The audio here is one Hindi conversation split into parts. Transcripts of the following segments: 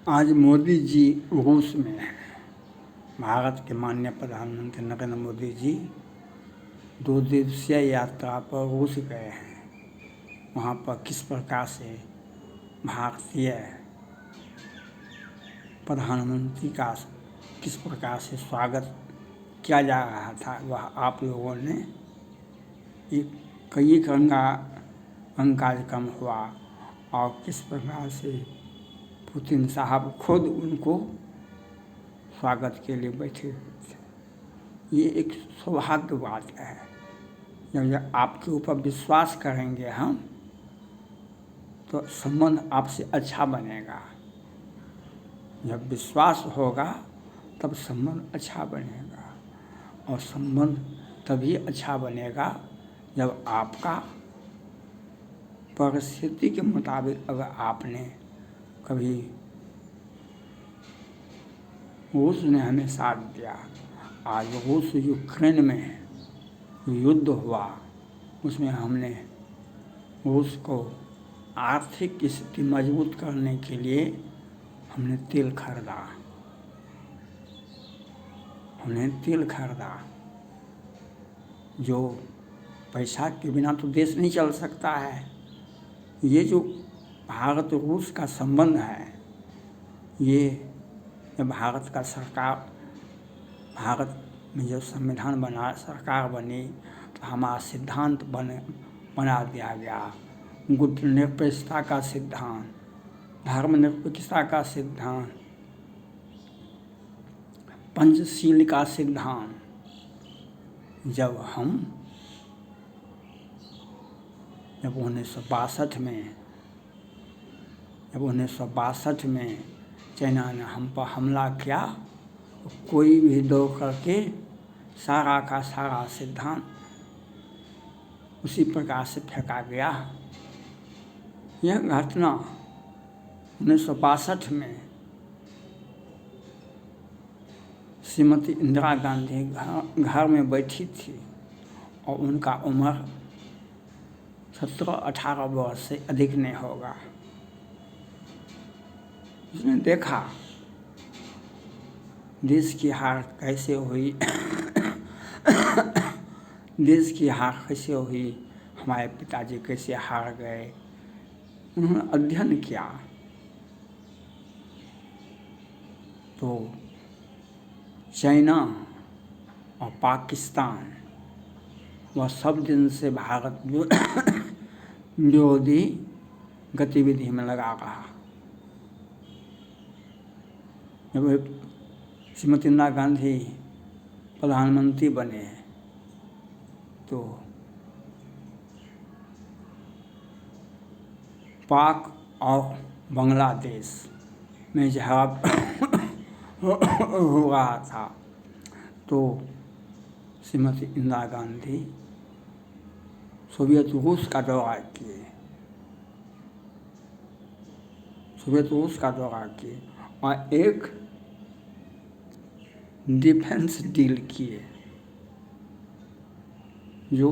आज मोदी जी रूस में हैं। भारत के माननीय प्रधानमंत्री नरेंद्र मोदी जी 2 दिवसीय यात्रा पर रूस गए हैं। वहाँ पर किस प्रकार से भारतीय प्रधानमंत्री का किस प्रकार से स्वागत किया जा रहा था, वह आप लोगों ने एक कई रंग कार्यक्रम हुआ और किस प्रकार से पुतिन साहब खुद उनको स्वागत के लिए बैठे हुए थे। ये एक सौभाग्य बात है। जब आपके ऊपर विश्वास करेंगे हम तो संबंध आपसे अच्छा बनेगा। जब विश्वास होगा तब संबंध अच्छा बनेगा, और संबंध तभी अच्छा बनेगा जब आपका परिस्थिति के मुताबिक अगर आपने कभी रूस ने हमें साथ दिया। आज रूस यूक्रेन में युद्ध हुआ, उसमें हमने रूस को आर्थिक स्थिति मजबूत करने के लिए हमने तेल खरीदा। जो पैसा के बिना तो देश नहीं चल सकता है। ये जो भारत रूस का संबंध है, ये भारत में जब संविधान बना, सरकार बनी, तो हमारा सिद्धांत बना दिया गया। गुटनिरपेक्षता का सिद्धांत, धर्मनिरपेक्षता का सिद्धांत, पंचशील का सिद्धांत। जब 1962 में चाइना ने हम पर हमला किया, तो कोई भी दौड़ करके सारा का सारा सिद्धांत उसी प्रकार से फेंका गया। यह घटना 1962 में श्रीमती इंदिरा गांधी घर में बैठी थी और उनका उम्र 17-18 वर्ष से अधिक नहीं होगा। उसने देखा देश की हार कैसे हुई हमारे पिताजी कैसे हार गए। उन्होंने अध्ययन किया तो चाइना और पाकिस्तान वह सब दिन से भारत विरोधी गतिविधि में लगा रहा। जब श्रीमती इंदिरा गांधी प्रधानमंत्री बने तो पाक और बांग्लादेश में झड़प हो रहा था, तो श्रीमती इंदिरा गांधी सोवियत रूस का दौरा किए और एक डिफेंस डील किए जो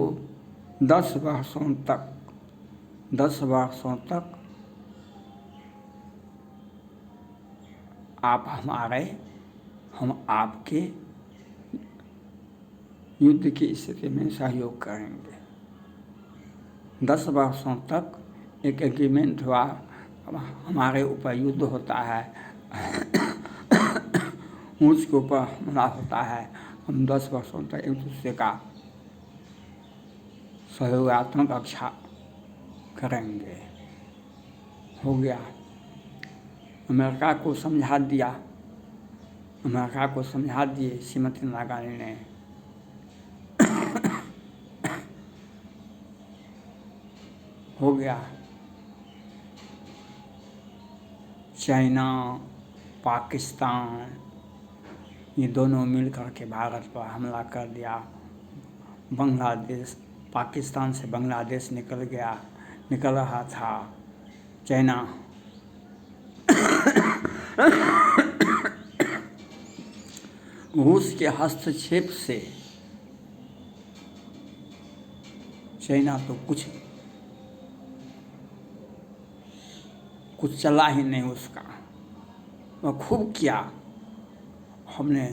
10 वर्षों तक आप हमारे, हम आपके युद्ध की स्थिति में सहयोग करेंगे। 10 वर्षों तक एक एग्रीमेंट हुआ। हमारे ऊपर युद्ध होता है, उसके ऊपर हमला होता है, हम 10 वर्षों तक एक दूसरे का सहयोगात्मक रक्षा करेंगे। हो गया। अमेरिका को समझा दिए श्रीमती इंदिरा गांधी ने। हो गया। चाइना, पाकिस्तान ये दोनों मिलकर के भारत पर हमला कर दिया। पाकिस्तान से बांग्लादेश निकल रहा था। चाइना रूस के हस्तक्षेप से चाइना तो कुछ चला ही नहीं उसका। वह खूब किया। हमने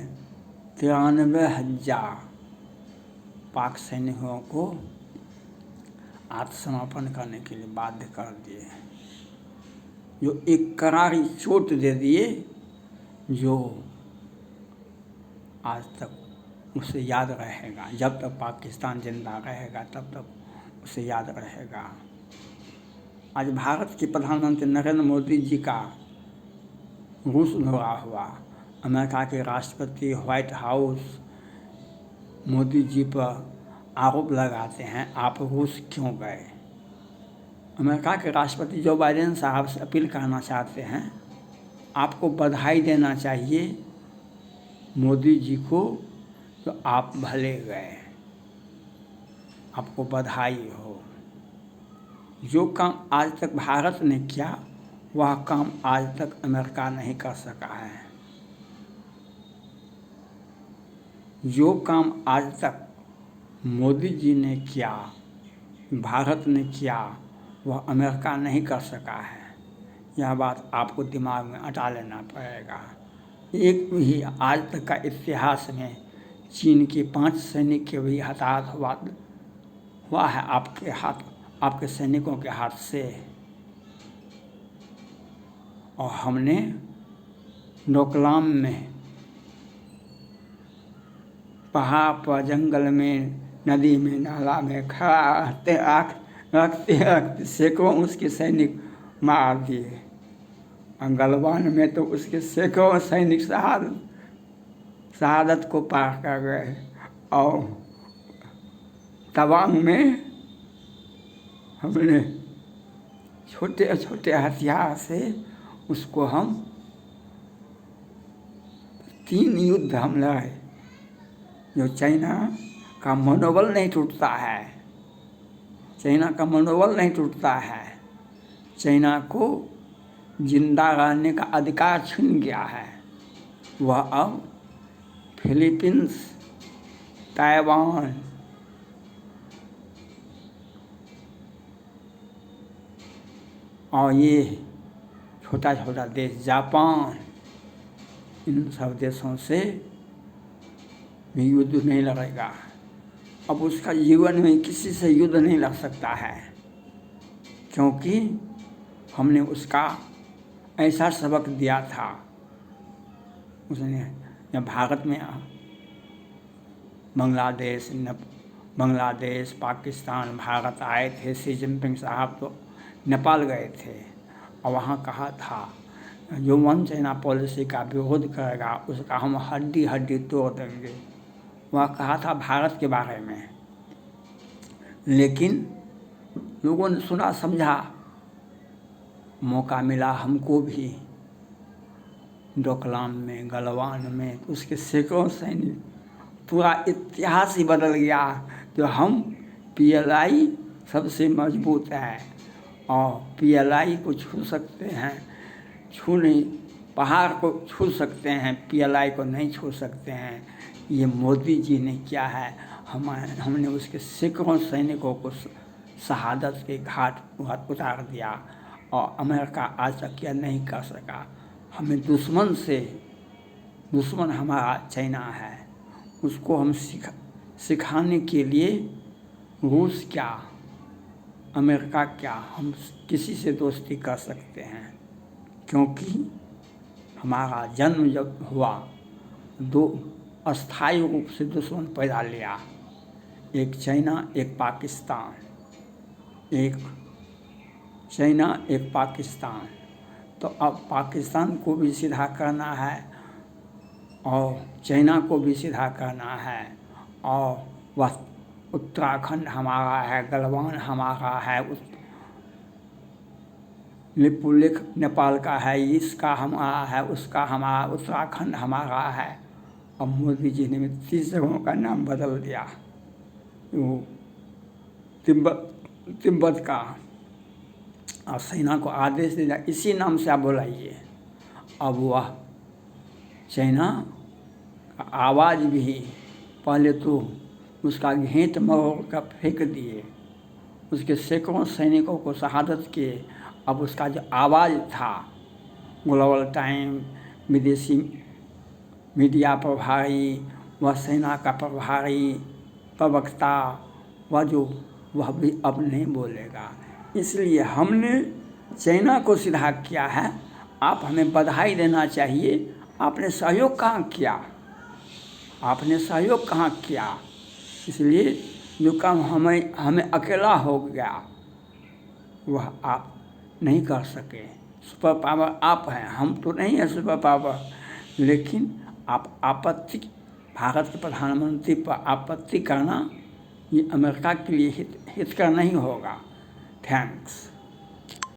93,000 पाक सैनिकों को आत्मसमर्पण करने के लिए बाध्य कर दिए, जो एक करारी चोट दे दिए जो आज तक उसे याद रहेगा। जब तक पाकिस्तान जिंदा रहेगा तब तक उसे याद रहेगा। आज भारत के प्रधानमंत्री नरेंद्र मोदी जी का रूस दौरा हुआ। अमेरिका के राष्ट्रपति व्हाइट हाउस मोदी जी पर आरोप लगाते हैं, आप रूस क्यों गए। अमेरिका के राष्ट्रपति जो बाइडेन साहब से अपील करना चाहते हैं, आपको बधाई देना चाहिए मोदी जी को, तो आप भले गए, आपको बधाई हो। जो काम आज तक भारत ने किया वह काम आज तक अमेरिका नहीं कर सका है। जो काम आज तक मोदी जी ने किया, भारत ने किया, वह अमेरिका नहीं कर सका है। यह बात आपको दिमाग में अटा लेना पड़ेगा। एक भी आज तक का इतिहास में चीन के 5 सैनिक के भी हताहत हुआ है आपके सैनिकों के हाथ से। और हमने डोकलाम में पहाड़ पर, जंगल में, नदी में, नाला में खड़ा रखते सैकड़ों उसके सैनिक मार दिए। गलवान में तो उसके सैकड़ों सैनिक शहादत को पार कर गए। और तवांग में हमने छोटे छोटे हथियार से उसको हम 3 युद्ध हम लड़े। जो चाइना का मनोबल नहीं टूटता है, चाइना का मनोबल नहीं टूटता है। चाइना को जिंदा रहने का अधिकार छीन गया है। वह अब फिलीपींस, ताइवान, और ये छोटा छोटा देश जापान, इन सब देशों से भी युद्ध नहीं लड़ेगा। अब उसका जीवन में किसी से युद्ध नहीं लड़ सकता है, क्योंकि हमने उसका ऐसा सबक दिया था। उसने जब भारत में बांग्लादेश, पाकिस्तान, भारत आए थे, शी जिनपिंग साहब तो नेपाल गए थे और वहाँ कहा था जो वन चाइना पॉलिसी का विरोध करेगा उसका हम हड्डी हड्डी तोड़ देंगे। वह कहा था भारत के बारे में। लेकिन लोगों ने सुना समझा, मौका मिला हमको भी डोकलाम में, गलवान में, उसके सैकड़ों सैनिक, पूरा इतिहास ही बदल गया। तो हम PLI सबसे मजबूत है और PLI को छू सकते हैं, पहाड़ को छू सकते हैं, PLI को नहीं छू सकते हैं। ये मोदी जी ने किया है। हमने उसके सैकड़ों सैनिकों को शहादत के घाट उतार दिया और अमेरिका आज तक यह नहीं कर सका। हमें दुश्मन हमारा चाइना है, उसको हम सिखाने के लिए रूस क्या, अमेरिका क्या, हम किसी से दोस्ती कर सकते हैं। क्योंकि हमारा जन्म जब हुआ 2 अस्थायी रूप से दुश्मन पैदा लिया, एक चाइना एक पाकिस्तान, एक चाइना एक पाकिस्तान। तो अब पाकिस्तान को भी सीधा करना है और चाइना को भी सीधा करना है। और वह उत्तराखंड हमारा है, गलवान हमारा है, लिपुलेख नेपाल का है, इसका हमारा है, उसका हमारा, उत्तराखंड हमारा है। अब मोदी जी ने 30 जगहों का नाम बदल दिया। वो तिब्बत का, और सेना को आदेश दिया इसी नाम से आप बुलाइए। अब वह चाइना का आवाज़ भी पहले तो उसका घेंट मरोड़ कर फेंक दिए, उसके सैकड़ों सैनिकों को शहादत किए। अब उसका जो आवाज़ था ग्लोबल टाइम, विदेशी मीडिया प्रभारी व सेना का प्रभारी प्रवक्ता वह भी अब नहीं बोलेगा। इसलिए हमने चाइना को सीधा किया है। आप हमें बधाई देना चाहिए। आपने सहयोग कहाँ किया? आपने सहयोग कहाँ किया? इसलिए जो काम हमें अकेला हो गया वह आप नहीं कर सके। सुपर पावर आप हैं, हम तो नहीं है सुपर पावर। लेकिन आप आपत्ति, भारत के प्रधानमंत्री पर आपत्ति करना ये अमेरिका के लिए हितकर नहीं होगा। थैंक्स।